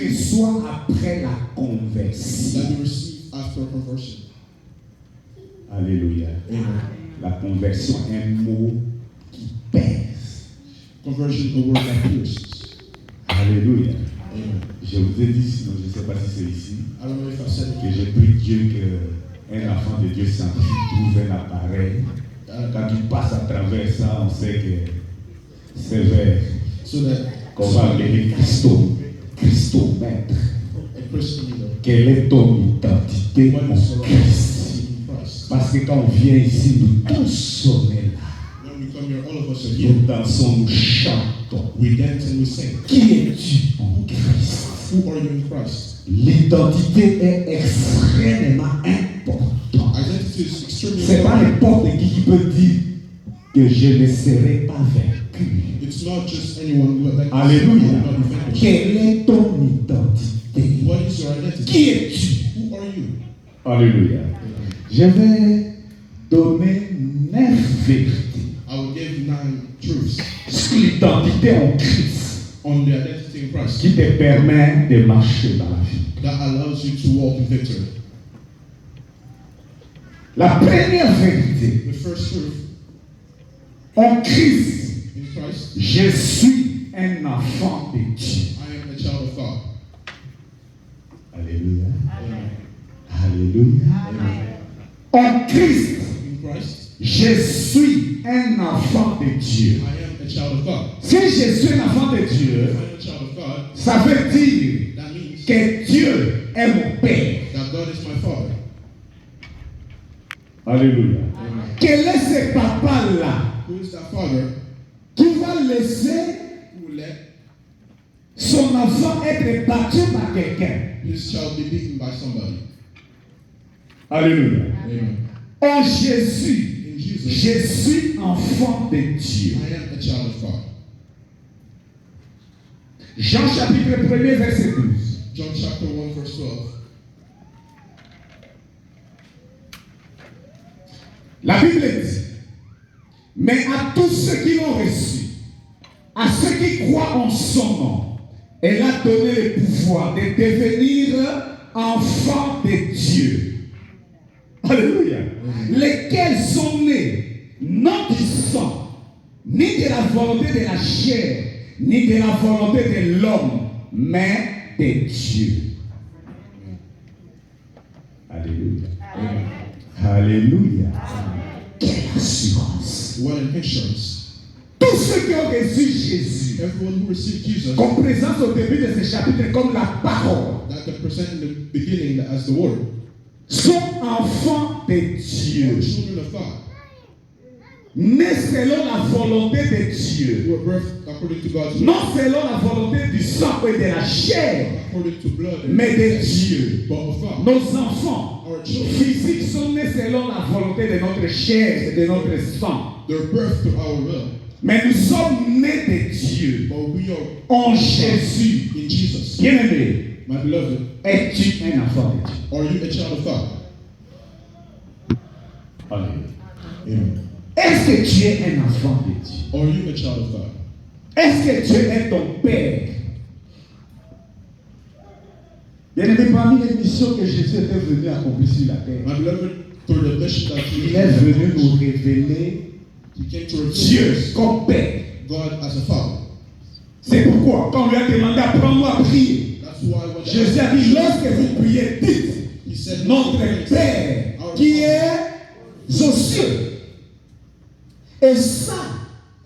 reçoit après la conversion. that we receive after conversion. Alléluia. Amen. La conversion est un mot qui pèse. Conversion, a word that pierces. Alléluia. Amen. Je vous ai dit, sinon je ne sais pas si c'est ici, I don't know if I said que it. j'ai pris Dieu qu'un enfant de Dieu scientifique trouve un appareil. Quand il passe à travers ça, on sait que c'est vers So that qu'on va appeler Christomètre. a Christian leader, Quelle est ton identité what en is your Christ? in Christ? Parce que quand on vient ici, nous tous on est là. When we come here, all of us are here. Nous dansons, nous chantons. We dance and we sing. Qui es-tu en Christ? Who are you in Christ? L'identité est extrêmement importante. Identity is extremely C'est pas important. n'importe qui peut dire que je ne serai pas vaincu. It's not just anyone who like Alléluia. not vanquished. Quelle est ton identité? What is your identity? Qui es-tu? Who are you? Alléluia. Je vais donner 9 vérités I will give 9 truths sur l'identité en Christ on the identity in Christ qui te permet de marcher dans la vie. that allows you to walk in victory. La première vérité, The first truth en Christ, in Christ, je suis un enfant de Dieu. I am a child of God. Alléluia. Amen. Alléluia. Amen. En Christ, In Christ, je suis un enfant de Dieu. I am a child of God. Si je suis un enfant de If Dieu, I am a child of God, ça veut dire that means que Dieu est mon Père. that God is my Father. Alléluia. Amen. Quel est ce papa-là Who is that Father qui va laisser who will let son enfant être battu par quelqu'un? his child be beaten by somebody? Alléluia. Amen. En Jésus, In Jesus, je suis enfant de Dieu. I am a child of God. Jean chapitre 1er, verset 12. John chapter 1, verse 12. La Bible dit, mais à tous ceux qui l'ont reçu, à ceux qui croient en son nom, elle a donné le pouvoir de devenir enfants de Dieu. Alléluia. Lesquels sont nés non du sang, ni de la volonté de la chair, ni de la volonté de l'homme, mais de Dieu. Alléluia. Alléluia. Quelle assurance. What an assurance. Tous ceux qui ont reçu Jésus, Everyone who received Jesus, qu'on présente au début de ce chapitre comme la parole, that can present in the beginning as the Word, sont enfants de are Dieu, children of God, nés selon la volonté de Dieu, who are birthed according to God's will, non selon la volonté du sang et de la chair, according to blood and mais de Dieu. but of God. Nos enfants Our children, physiques sont nés selon la volonté de notre chair et de notre sang. they're birthed to our will, Mais nous sommes nés de Dieu but we are en Jésus. in Jesus. Bien-aimé, My beloved, es-tu un enfant de Dieu? are you a child of God? Alléluia. Amen. Est-ce que tu es un enfant de Dieu? Are you a child of God? Est-ce que Dieu est ton Père? Bien-aimé, parmi les missions que Jésus était venu accomplir sur la terre, My beloved, for the mission that il est venu nous révéler He came to reveal Dieu comme Père. God as a Father. C'est pourquoi, quand on lui a demandé apprends-moi à prier, That's why when Jésus a dit lorsque vous priez, dites He said, notre Père qui est aux cieux. Et ça,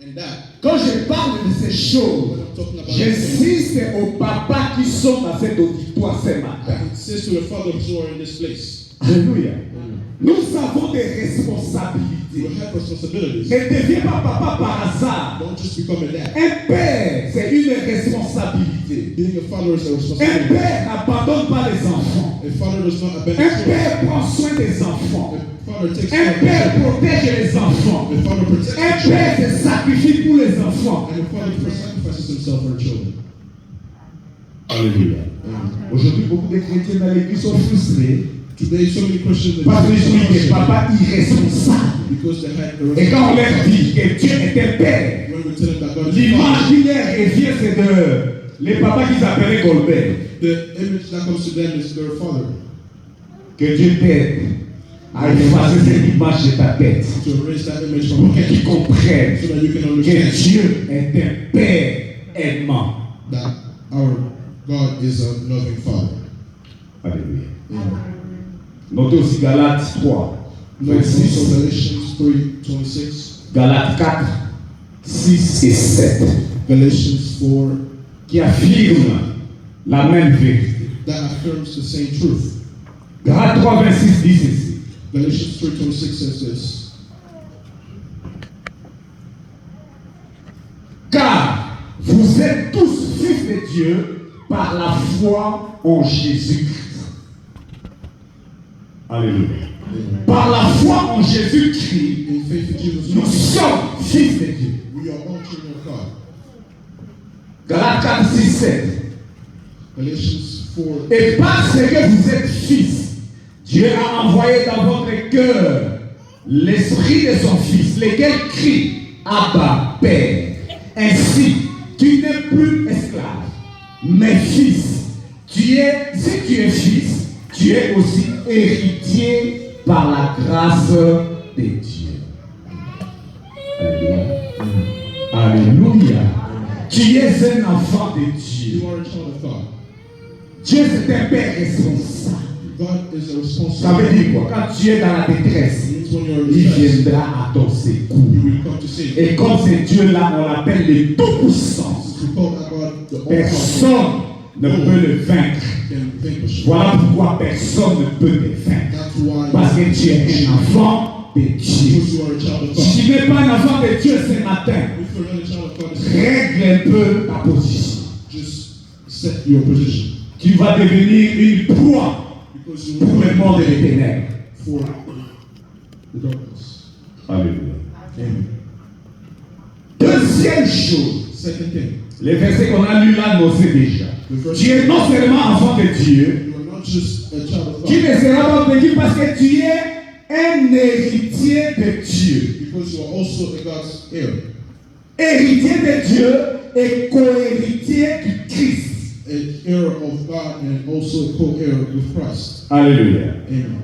and that, quand je parle de ces choses, when I'm talking about j'insiste aux papas qui sont dans cet auditoire ce matin. I insist to the fathers who are in this place. Alléluia. Amen. Nous avons des responsabilités. You have responsibilities. Ne deviens pas papa par hasard. Don't just become a dad. Un père, c'est une responsabilité. Being a father is a Un responsibility. père n'abandonne pas les enfants. A father does not abandon Un children. père prend soin des enfants. A father takes Un care of père children. protège les enfants. A father protects Un the children. père se sacrifie pour les enfants. And a father sacrifices himself for the children. Alléluia. Amen. Aujourd'hui, beaucoup de chrétiens dans l'église sont frustrés Today, so many Christians parce qu'ils ont des papas irresponsables. because they had a Et quand on leur dit que Dieu était père, when we tell them that God is l'image Father, qui leur revient, c'est de les papas qui s'appelaient Colbert. The image that comes to them is their father. Que Dieu t'aide à effacer cette image de ta tête. To erase that image from Pour your que tu head, comprennes so that you can que understand Dieu est un Père aimant. that our God is a loving Father. Alléluia. Amen. Notez aussi Galates 3, Note also 26. Galatians 3:26, Galates 4, 6 et 7. Galatians 4 Qui affirment la même vérité. that affirms the same truth. Galates 3, 26 dit ceci. Galatians 3:26 says this. Car vous êtes tous fils de Dieu par la foi en Jésus-Christ. Alléluia. Amen. Par la foi en Jésus-Christ, In faith in Jesus nous Christ, sommes fils de Dieu. we are all children of God. Galates 4, 6, 7. Galatians 4. Et parce que vous êtes fils, Dieu a envoyé dans votre cœur l'esprit de son fils, lequel crie Abba, Père. Ainsi, tu n'es plus esclave, mais fils. Si tu es fils, tu es aussi héritier par la grâce de Dieu. Alléluia. Alléluia. Tu es un enfant de Dieu. You are a child of God. Dieu c'est un père responsable. God is a Ça veut responsible. dire quoi? Quand tu es dans la détresse, It means when you're in il distress, viendra à ton secours. He will come to save you. Et comme c'est Dieu-là, on l'appelle le Tout-Puissant. We call that God the all-powerful. Personne ne peut le vaincre. Can vanquish. Voilà pourquoi personne ne peut te vaincre. That's why. Parce que tu es un enfant de Dieu. Because you are a child of God. Si tu n'es pas un enfant de Dieu ce matin, If you're not a child of God, règle un peu ta position. just set your position. Tu vas devenir une proie Because you pour will le monde des ténèbres. for the darkness. Alléluia. Amen. Deuxième chose, Second thing, les versets qu'on a lus là, nous sait déjà. the verse, Tu es non seulement enfant de Dieu, you are not just a child of tu God ne seras pas béni parce que tu es un héritier de Dieu. because you are also a God's heir. Héritier de Dieu et co-héritier du Christ. An heir of God and also a co-heir with Christ. Alléluia. Amen.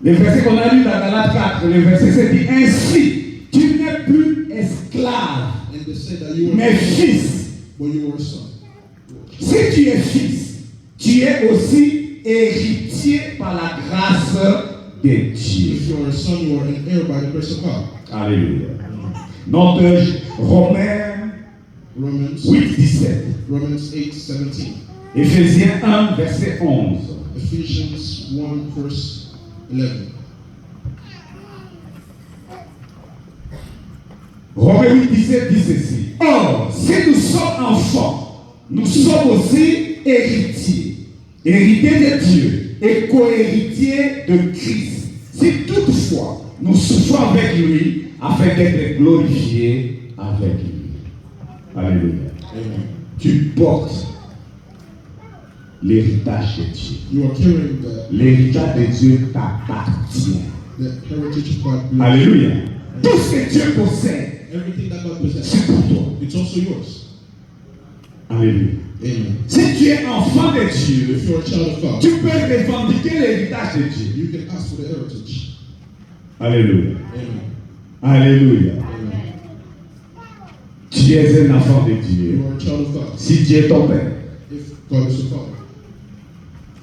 Les versets qu'on a lus dans Galates 4, le verset 7 dit ainsi, tu n'es plus esclave, And they said that you were mais fils. but you were a son. Si tu es fils, tu es aussi héritier par la grâce de Dieu. If you are a son, you are an heir by the grace of God. Alléluia. Notre Romains Romans 8, 17. Romans 8:17. Éphésiens 1, verset 11. Ephesians 1 verse 11. Romains 8, 17 dit ceci. Or, si nous sommes enfants, nous sommes aussi héritiers. Héritiers de Dieu et co-héritiers de Christ. Si toutefois nous souffrons avec lui afin d'être glorifiés avec lui. Alléluia. Amen. Tu portes l'héritage de Dieu. You are carrying the L'héritage de Dieu t'appartient. heritage of God. Alléluia. Tout ce que Dieu possède, Everything that God possesses, c'est pour toi. it's also yours. Alléluia. Amen. Si tu es enfant de Dieu, If you're a child of God, tu peux revendiquer l'héritage de Dieu. you can ask for the heritage. Alléluia. Amen. Alléluia. Amen. Tu es un enfant de Dieu. You are a child of God. Si Dieu est ton Père, If God is your father,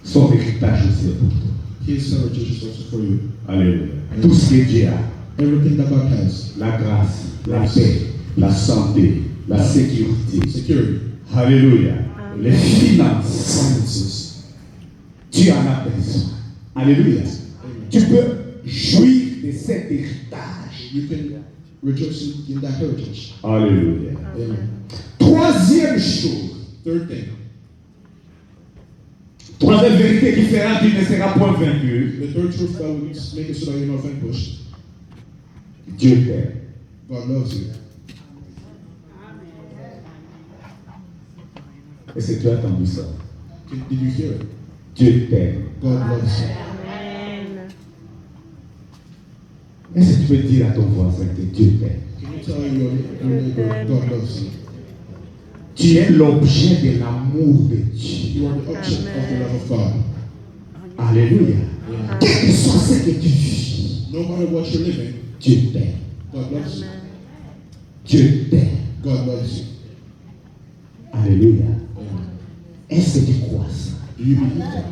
son héritage aussi est pour toi. His heritage is also for you. Alléluia. Tout ce que Dieu a, Everything that God has, la grâce, la paix, la santé, la sécurité. security, Alléluia. Les finances, finances. tu en as besoin. Alléluia. Amen. Tu peux jouir de cet héritage. You can rejoice in that heritage. Alléluia. Amen. Troisième chose, Third thing, troisième vérité qui fera que tu ne seras point vaincu. the third truth that will make it so that you're not vanquished. Dieu t'aime. God loves you. Est-ce que tu as entendu ça? Did you hear it? Dieu t'aime. God loves you. Est-ce que tu peux dire à ton voisin que Dieu t'aime? Can you tell your neighbor God loves you? Tu es l'objet de l'amour de Dieu. You are the object of the love of God. Alléluia. Quel que soit ce que tu vis, No matter what you're living, Dieu t'aime. God loves you. Dieu t'aime. God loves you. Alléluia. Amen. Est-ce que tu crois ça? Do you believe that?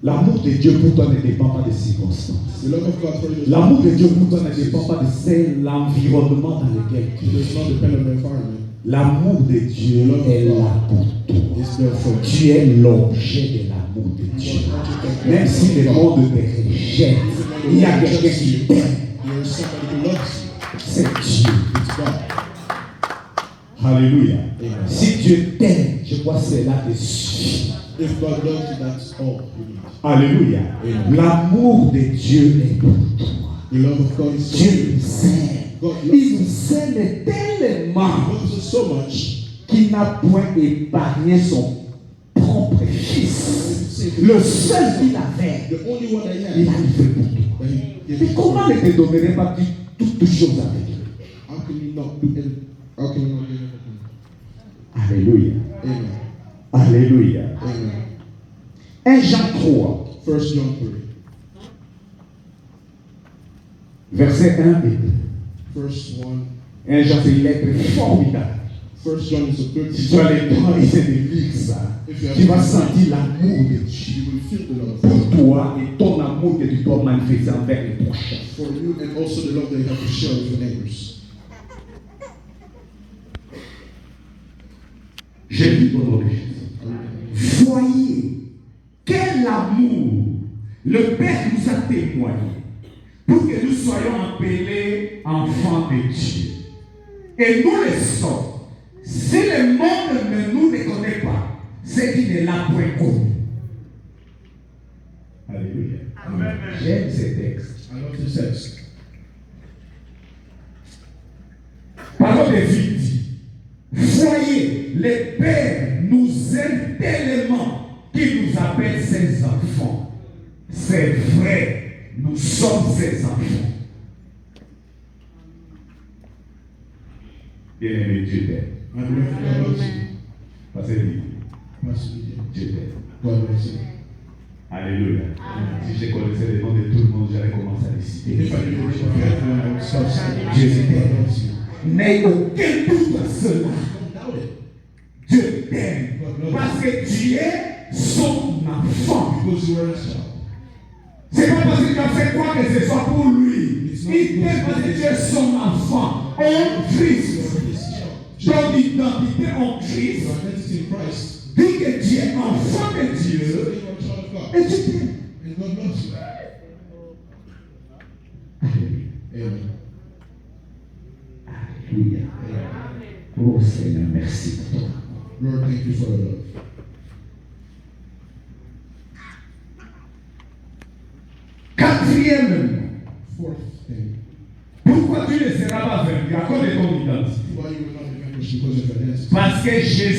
L'amour de Dieu pour toi ne dépend pas des circonstances. The love of God for you L'amour de Dieu pour toi ne dépend pas de l'environnement dans lequel tu does not es. depend on the environment. L'amour de Dieu est là pour toi. It's there for you. Tu es l'objet de l'amour de Dieu. Même si le monde te rejette, il y a quelqu'un qui t'aime. There is somebody who loves you. C'est Dieu. It's God. Alléluia. Amen. Si Dieu t'aime, je crois que cela te suffit. If God loves you, that's all you need. Alléluia. Amen. L'amour de Dieu est pour toi. The love of God is for Dieu you. nous aime. God Il loves you. nous aime tellement He loves us so much. qu'il n'a point épargné son propre fils. Le seul qu'il avait, The only one that he il a had, livré pour toi. that he gave Mais you. comment ne te donnerait pas toutes choses avec lui? How can you not do anything? How can you not do anything? Alléluia. Amen. Alléluia. Amen. 1 Jean 3, 1 John 3. versets 1 et 2. First 1. 1 Jean, c'est une lettre formidable. 1 John is a good Si tu as les temps et c'est de lire ça, tu vas sentir l'amour de Dieu You will feel the love of pour God toi et ton amour que tu dois manifester envers les prochains. for you, and also the love that you have to share with your neighbors. Je lis au nom de Jésus. Voyez quel amour le Père nous a témoigné pour que nous soyons appelés enfants de Dieu. Et nous le sommes. Si le monde ne nous reconnaît pas, c'est qu'il ne l'a point connu. Alléluia. Amen. J'aime ce texte. I love this text. Parole de vie dit, voyez, le Père nous aime tellement qu'il nous appelle ses enfants. C'est vrai, nous sommes ses enfants. Bien-aimé, Dieu t'aime. I believe God loves you. Passez vite. Pastor Lydia. Dieu t'aime. God loves you. Alléluia. Si je connaissais le nom de tout le monde, j'allais commencer à les citer. If I knew the name of everyone, I would start saying, Jésus God t'aime. loves you. N'ayez aucun doute à cela. Don't doubt it. Dieu t'aime. Parce que tu es son enfant. Because you are a child. C'est pas parce que tu as fait quoi que ce soit pour lui. Il t'aime parce que tu es son enfant. En Christ. You are his child. Ton identité en Christ Your identity in Christ. dit que tu es enfant de You Dieu are a child of God. et tu t'aimes. And God loves you. Amen. Alléluia. Oh Seigneur, merci pour toi. Lord, thank you for your love. Quatrièmement, Fourth thing, pourquoi tu ne seras pas vaincu à cause de ton identité? why you will not be vanquished because of your identity. Parce que Jésus